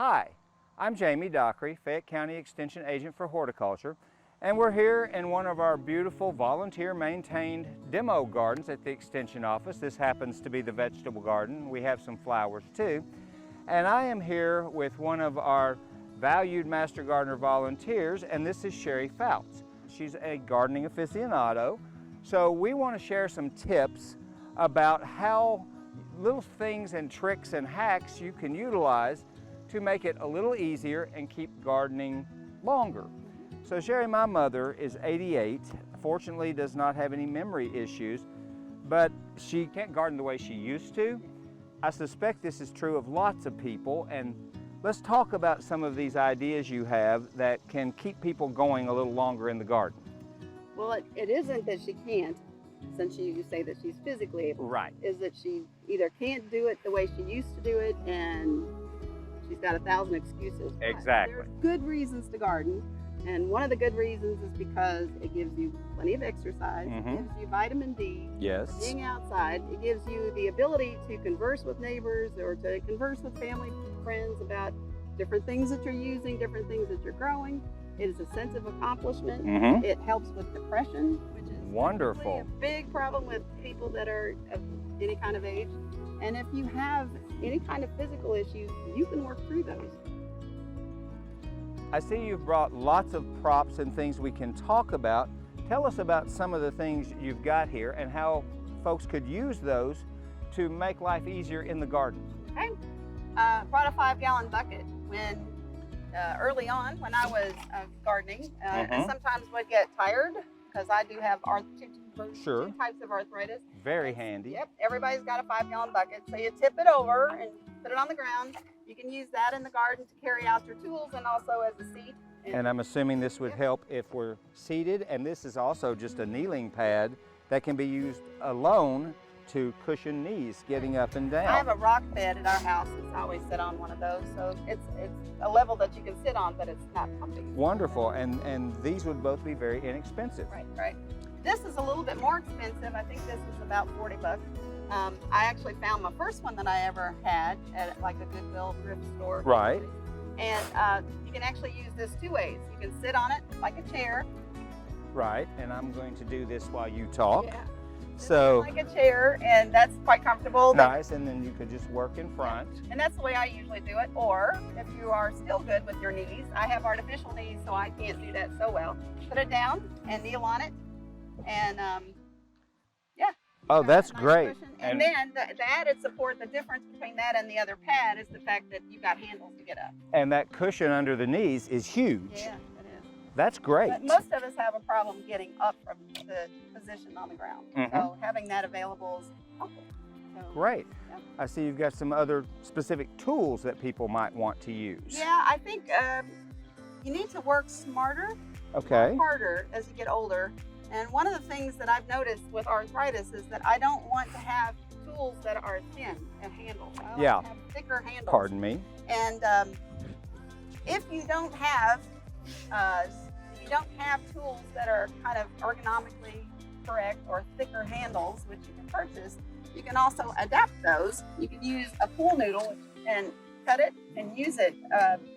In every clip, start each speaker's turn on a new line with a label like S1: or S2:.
S1: Hi, I'm Jamie Dockery, Fayette County Extension Agent for Horticulture, and we're here in one of our beautiful volunteer-maintained demo gardens at the Extension office. This happens to be the vegetable garden. We have some flowers too. And I am here with one of our valued Master Gardener volunteers, and this is Cheri Fouts. She's a gardening aficionado, so we want to share some tips about how little things and tricks and hacks you can utilize to make it a little easier and keep gardening longer. So Cheri, my mother is 88, fortunately does not have any memory issues, but she can't garden the way she used to. I suspect this is true of lots of people, and let's talk about some of these ideas you have that can keep people going a little longer in the garden.
S2: Well, it isn't that she can't, since you say that she's physically able.
S1: Right.
S2: Is that she either can't do it the way she used to do it, and she's got 1,000 excuses.
S1: Exactly.
S2: There's good reasons to garden, and one of the good reasons is because it gives you plenty of exercise, it gives you vitamin D,
S1: Yes.
S2: being outside, it gives you the ability to converse with neighbors or to converse with family, friends about different things that you're using, different things that you're growing. It is a sense of accomplishment. It helps with depression, which is
S1: Wonderful.
S2: a big problem with people that are of any kind of age. And if you have any kind of physical issues, you can work through those.
S1: I see you've brought lots of props and things we can talk about. Tell us about some of the things you've got here and how folks could use those to make life easier in the garden.
S2: Okay. Brought a 5-gallon bucket when early on when I was gardening. I sometimes would get tired because I do have two types of arthritis.
S1: Very handy.
S2: Yep, everybody's got a 5-gallon bucket. So you tip it over and put it on the ground. You can use that in the garden to carry out your tools and also as a seat.
S1: And I'm assuming this would help if we're seated, and this is also just a kneeling pad that can be used alone to cushion knees getting up and down.
S2: I have a rock bed at our house. It's always sit on one of those, so it's a level that you can sit on, but it's not pumping.
S1: Wonderful, and these would both be very inexpensive.
S2: Right. This is a little bit more expensive. I think this is about 40 bucks. I actually found my first one that I ever had at like a Goodwill thrift store.
S1: Right.
S2: And you can actually use this two ways. You can sit on it like a chair.
S1: Right, and I'm going to do this while you talk.
S2: Yeah.
S1: So
S2: like a chair, and that's quite comfortable.
S1: Nice, and then you could just work in front.
S2: And that's the way I usually do it. Or if you are still good with your knees, I have artificial knees, so I can't do that so well. Put it down and kneel on it, and yeah.
S1: Oh, that's
S2: nice
S1: great.
S2: Cushion. And then the added support, the difference between that and the other pad is the fact that you've got handles to get up.
S1: And that cushion under the knees is huge.
S2: Yeah, it is.
S1: That's great.
S2: But most of us have a problem getting up from the position on the ground. So having that available is helpful. So,
S1: Great.
S2: Yeah.
S1: I see you've got some other specific tools that people might want to use.
S2: Yeah, I think you need to work smarter,
S1: Okay.
S2: harder as you get older. And one of the things that I've noticed with arthritis is that I don't want to have tools that are thin and handles. I like to have thicker handles.
S1: Pardon me.
S2: And if you don't have tools that are kind of ergonomically correct or thicker handles, which you can purchase, you can also adapt those. You can use a pool noodle and cut it and use it,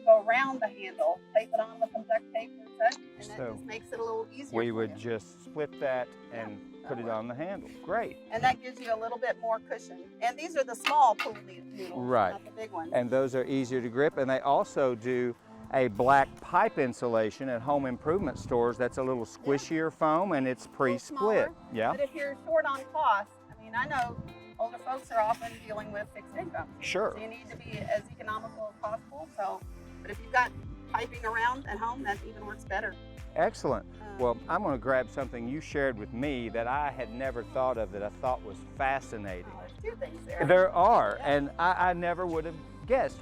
S2: go around the handle, tape it on with some duct tape and such, and that just makes it a little easier.
S1: We would just split that and put it on the handle. Great.
S2: And that gives you a little bit more cushion. And these are the small pool noodles, not the big ones.
S1: And those are easier to grip, and they also do a black pipe insulation at home improvement stores that's a little squishier foam, and it's pre-split. Yeah.
S2: But if you're short on cost, I mean, I know older folks are often dealing with fixed income.
S1: Sure.
S2: So you need to be as economical as possible. So, but if you've got piping around at home, that even works better.
S1: Excellent. Well, I'm going to grab something you shared with me that I had never thought of that I thought was fascinating.
S2: Oh, there's two things there.
S1: There are, and I never would have guessed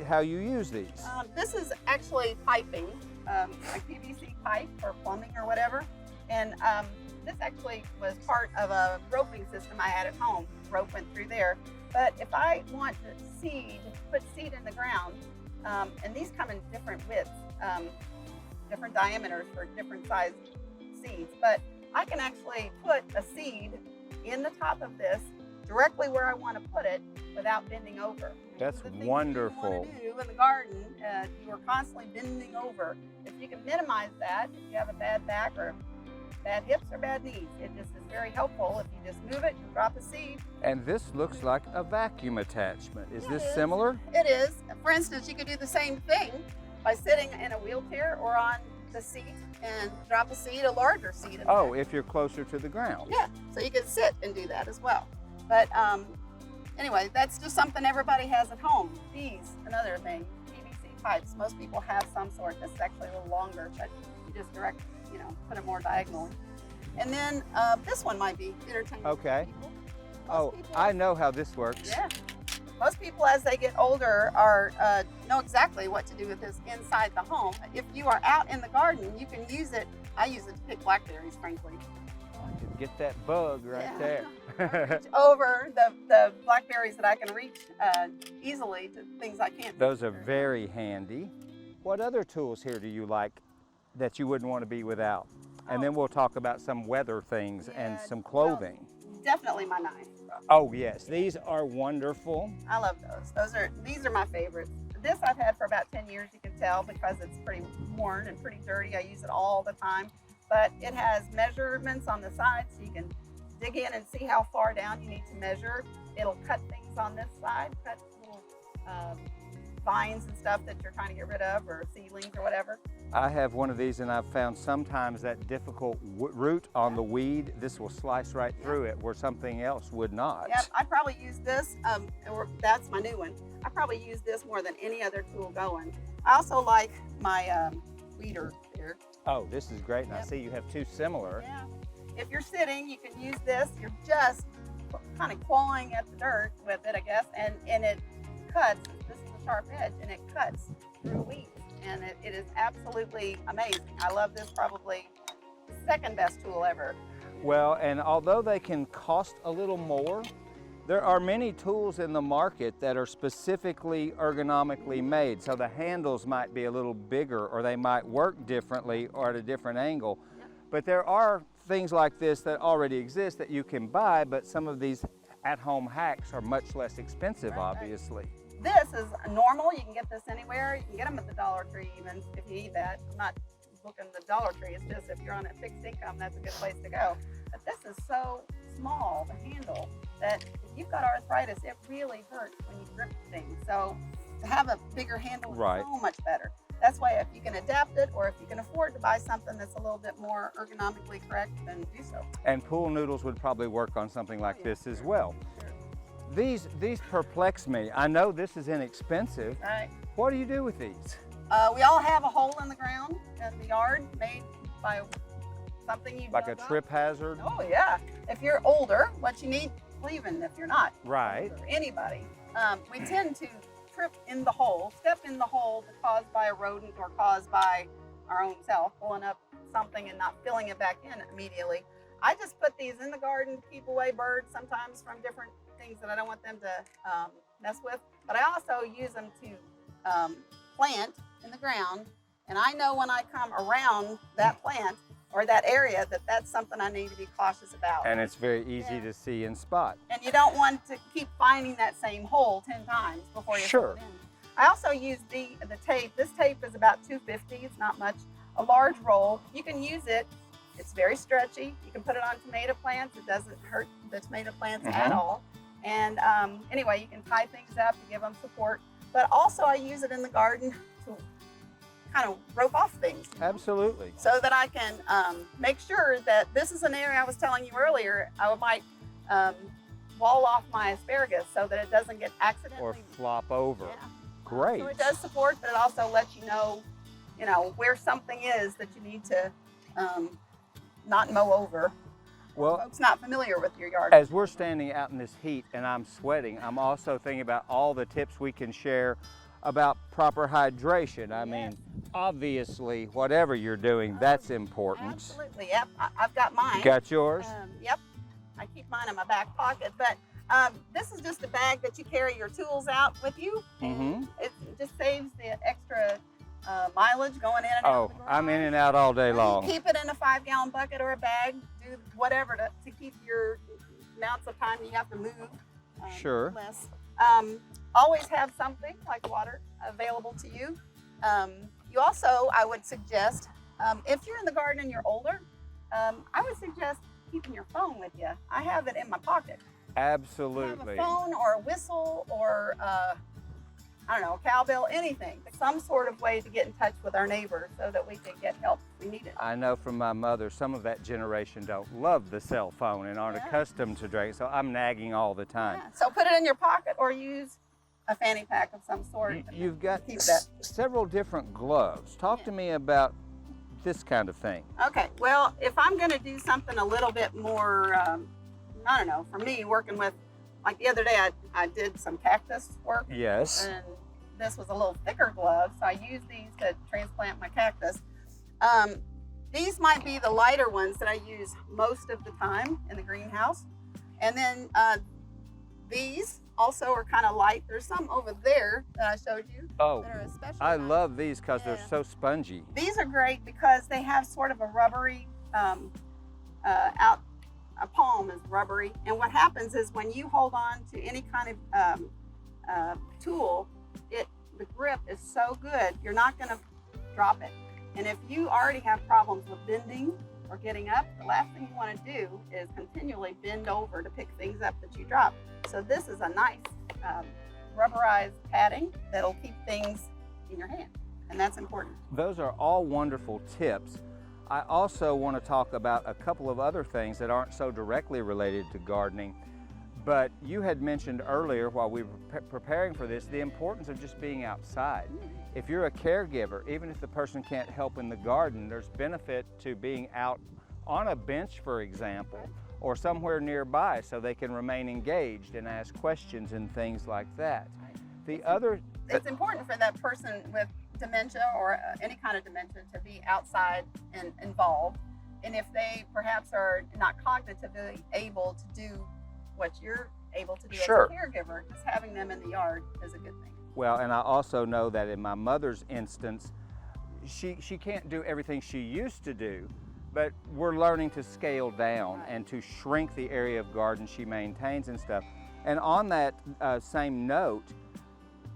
S1: how you use these.
S2: This is actually piping, like PVC pipe or plumbing or whatever. And this actually was part of a roping system I had at home. Rope went through there. But if I want to put seed in the ground, and these come in different widths, different diameters for different sized seeds, but I can actually put a seed in the top of this directly where I want to put it without bending over.
S1: That's
S2: the things
S1: wonderful.
S2: you want to do in the garden, you are constantly bending over. If you can minimize that, if you have a bad back or bad hips or bad knees, it just is very helpful if you just move it and drop a seed.
S1: And this looks like a vacuum attachment. Is
S2: Yeah,
S1: this
S2: it is.
S1: similar?
S2: It is. For instance, you could do the same thing by sitting in a wheelchair or on the seat and drop a seed, a larger seed. In
S1: Oh,
S2: there.
S1: if you're closer to the ground.
S2: Yeah, so you can sit and do that as well. But anyway, that's just something everybody has at home. These, another thing, PVC pipes. Most people have some sort. This is actually a little longer, but you just put it more diagonally. And then this one might be entertaining
S1: Okay.
S2: for people.
S1: Oh, I know how this works.
S2: Yeah. Most people, as they get older, are know exactly what to do with this inside the home. If you are out in the garden, you can use it. I use it to pick blackberries, frankly.
S1: I can get that bug right
S2: Yeah.
S1: there.
S2: Reach over the blackberries that I can reach easily to things I can't.
S1: Those are very handy. What other tools here do you like that you wouldn't want to be without? And then we'll talk about some weather things and
S2: Yeah,
S1: some clothing.
S2: Definitely my knife.
S1: Oh yes, these are wonderful.
S2: I love those. These are my favorites. This I've had for about 10 years, you can tell, because it's pretty worn and pretty dirty. I use it all the time. But it has measurements on the side, so you can dig in and see how far down you need to measure. It'll cut things on this side, cut little vines and stuff that you're trying to get rid of, or seedlings or whatever.
S1: I have one of these, and I've found sometimes that difficult root on the weed, this will slice right through it where something else would not.
S2: Yep, I probably use this, that's my new one. I probably use this more than any other tool going. I also like my weeder here.
S1: Oh, this is great, and I
S2: Yep.
S1: see you have two similar.
S2: Yeah. If you're sitting, you can use this. You're just kind of clawing at the dirt with it, I guess, and it cuts. This is a sharp edge, and it cuts through weeds. And it is absolutely amazing. I love this, probably the second best tool ever.
S1: Well, and although they can cost a little more, there are many tools in the market that are specifically ergonomically made. So the handles might be a little bigger, or they might work differently or at a different angle.
S2: Yep.
S1: But there are things like this that already exist that you can buy, but some of these at-home hacks are much less expensive,
S2: Right.
S1: obviously.
S2: This is normal. You can get this anywhere. You can get them at the Dollar Tree, even if you need that. I'm not booking the Dollar Tree. It's just if you're on a fixed income, that's a good place to go. But this is so small, the handle, that if you've got arthritis, it really hurts when you grip things. So to have a bigger handle is
S1: Right.
S2: so much better. That's why if you can adapt it, or if you can afford to buy something that's a little bit more ergonomically correct, then do so.
S1: And pool noodles would probably work on something like
S2: Yeah,
S1: this as
S2: sure.
S1: well.
S2: Sure.
S1: These perplex me. I know this is inexpensive.
S2: Right.
S1: What do you do with these?
S2: We all have a hole in the ground in the yard made by something you
S1: Like a
S2: dug up.
S1: trip hazard?
S2: Oh yeah. If you're older, what you need, well, even if you're not,
S1: Right.
S2: older, anybody, we tend to trip in the hole, step in the hole caused by a rodent or caused by our own self, pulling up something and not filling it back in immediately. I just put these in the garden to keep away birds sometimes from different things that I don't want them to mess with. But I also use them to plant in the ground. And I know when I come around that plant or that area that that's something I need to be cautious about.
S1: And it's very easy
S2: Yeah.
S1: to see and spot.
S2: And you don't want to keep finding that same hole 10 times before you
S1: Sure.
S2: put it in. I also use the tape. This tape is about $2.50. It's not much. A large roll. You can use it. It's very stretchy. You can put it on tomato plants. It doesn't hurt the tomato plants at all. And anyway, you can tie things up to give them support. But also I use it in the garden to kind of rope off things. you know?
S1: Absolutely.
S2: So that I can make sure that this is an area I was telling you earlier, I might wall off my asparagus so that it doesn't get accidentally.
S1: Or flop over.
S2: Yeah.
S1: Great.
S2: So it does support, but it also lets you know, where something is that you need to not mow over.
S1: Well,
S2: Folks not familiar with your yard.
S1: as we're standing out in this heat and I'm sweating, I'm also thinking about all the tips we can share about proper hydration. I mean, obviously, whatever you're doing, that's important.
S2: Absolutely. Yep. I've got mine.
S1: You got yours?
S2: Yep. I keep mine in my back pocket, but this is just a bag that you carry your tools out with you.
S1: Mm-hmm.
S2: It just saves the extra mileage going in and out
S1: Oh,
S2: of the garage.
S1: I'm in and out all day
S2: You
S1: long.
S2: keep it in a 5-gallon bucket or a bag. Do whatever to keep your amounts of time you have to move
S1: Sure.
S2: less. Always have something like water available to you. You also, I would suggest, if you're in the garden and you're older, I would suggest keeping your phone with you. I have it in my pocket.
S1: Absolutely.
S2: Have a phone or a whistle or I don't know, a cowbell, anything. Some sort of way to get in touch with our neighbors so that we can get help if we need it.
S1: I know from my mother, some of that generation don't love the cell phone and aren't accustomed to drink, so I'm nagging all the time.
S2: Yeah. So put it in your pocket or use a fanny pack of some sort.
S1: You've got
S2: keep that.
S1: several different gloves. Talk to me about this kind of thing.
S2: Okay, well, if I'm going to do something a little bit more, I don't know, for me, working with, like the other day, I did some cactus work.
S1: Yes.
S2: And this was a little thicker glove, so I used these to transplant my cactus. These might be the lighter ones that I use most of the time in the greenhouse. And then these also are kind of light. There's some over there that I showed you.
S1: Oh,
S2: that are especially
S1: I
S2: nice.
S1: love these because they're so spongy.
S2: These are great because they have sort of a rubbery, a palm is rubbery. And what happens is when you hold on to any kind of tool, the grip is so good, you're not going to drop it. And if you already have problems with bending or getting up, the last thing you want to do is continually bend over to pick things up that you drop. So this is a nice rubberized padding that'll keep things in your hand, and that's important.
S1: Those are all wonderful tips. I also want to talk about a couple of other things that aren't so directly related to gardening, but you had mentioned earlier while we were preparing for this, the importance of just being outside. If you're a caregiver, even if the person can't help in the garden, there's benefit to being out on a bench, for example, or somewhere nearby so they can remain engaged and ask questions and things like that.
S2: It's important for that person with dementia or any kind of dementia to be outside and involved. And if they perhaps are not cognitively able to do what you're able to do as a caregiver, just having them in the yard is a good thing.
S1: Well, and I also know that in my mother's instance, she can't do everything she used to do, but we're learning to scale down and to shrink the area of garden she maintains and stuff. And on that same note,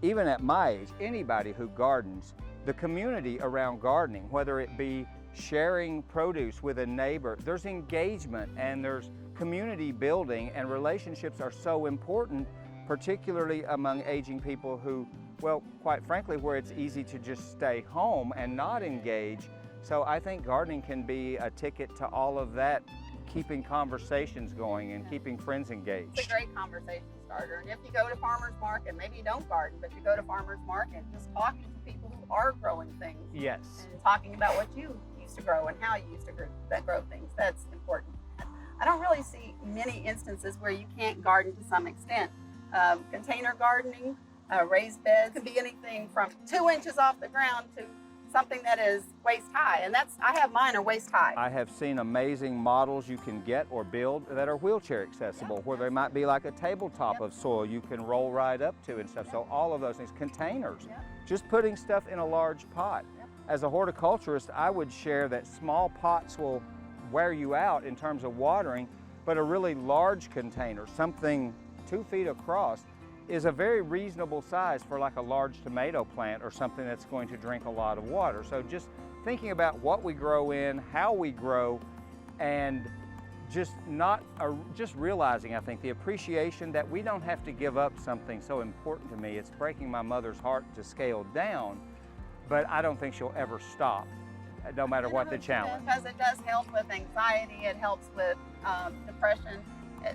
S1: even at my age, anybody who gardens, the community around gardening, whether it be sharing produce with a neighbor, there's engagement and there's community building, and relationships are so important, particularly among aging people who, well, quite frankly, where it's easy to just stay home and not engage. So I think gardening can be a ticket to all of that, keeping conversations going and keeping friends engaged.
S2: It's a great conversation starter. And if you go to farmer's market, maybe you don't garden, but you go to farmer's market, just talking to people who are growing things.
S1: Yes.
S2: And talking about what you used to grow and how you used to grow things. That's important. I don't really see many instances where you can't garden to some extent. Container gardening, raised beds, can be anything from 2 inches off the ground to something that is waist high, and I have mine are waist high.
S1: I have seen amazing models you can get or build that are wheelchair accessible, where they might be like a tabletop of soil you can roll right up to and stuff. So all of those things, containers, just putting stuff in a large pot. As a horticulturist, I would share that small pots will wear you out in terms of watering, but a really large container, something 2 feet across, is a very reasonable size for like a large tomato plant or something that's going to drink a lot of water. So just thinking about what we grow in, how we grow, and just realizing, I think, the appreciation that we don't have to give up something so important to me. It's breaking my mother's heart to scale down, but I don't think she'll ever stop, no matter what the challenge.
S2: Because it does help with anxiety, it helps with depression.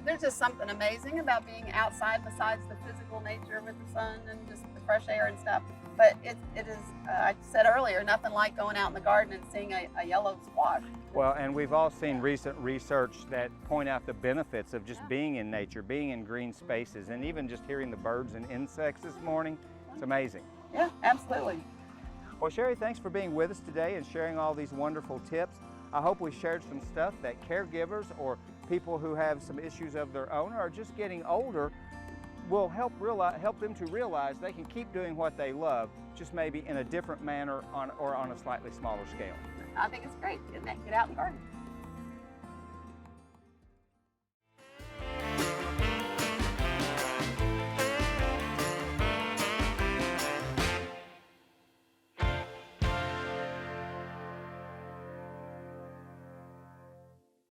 S2: There's just something amazing about being outside besides the physical nature with the sun and just the fresh air and stuff. But it is, I said earlier, nothing like going out in the garden and seeing a yellow squash.
S1: Well, and we've all seen recent research that point out the benefits of just being in nature, being in green spaces, and even just hearing the birds and insects this morning. It's amazing.
S2: Yeah, absolutely.
S1: Well, Cheri, thanks for being with us today and sharing all these wonderful tips. I hope we shared some stuff that caregivers or people who have some issues of their own or are just getting older will help them to realize they can keep doing what they love, just maybe in a different manner or on a slightly smaller scale.
S2: I think it's great. Get out and garden.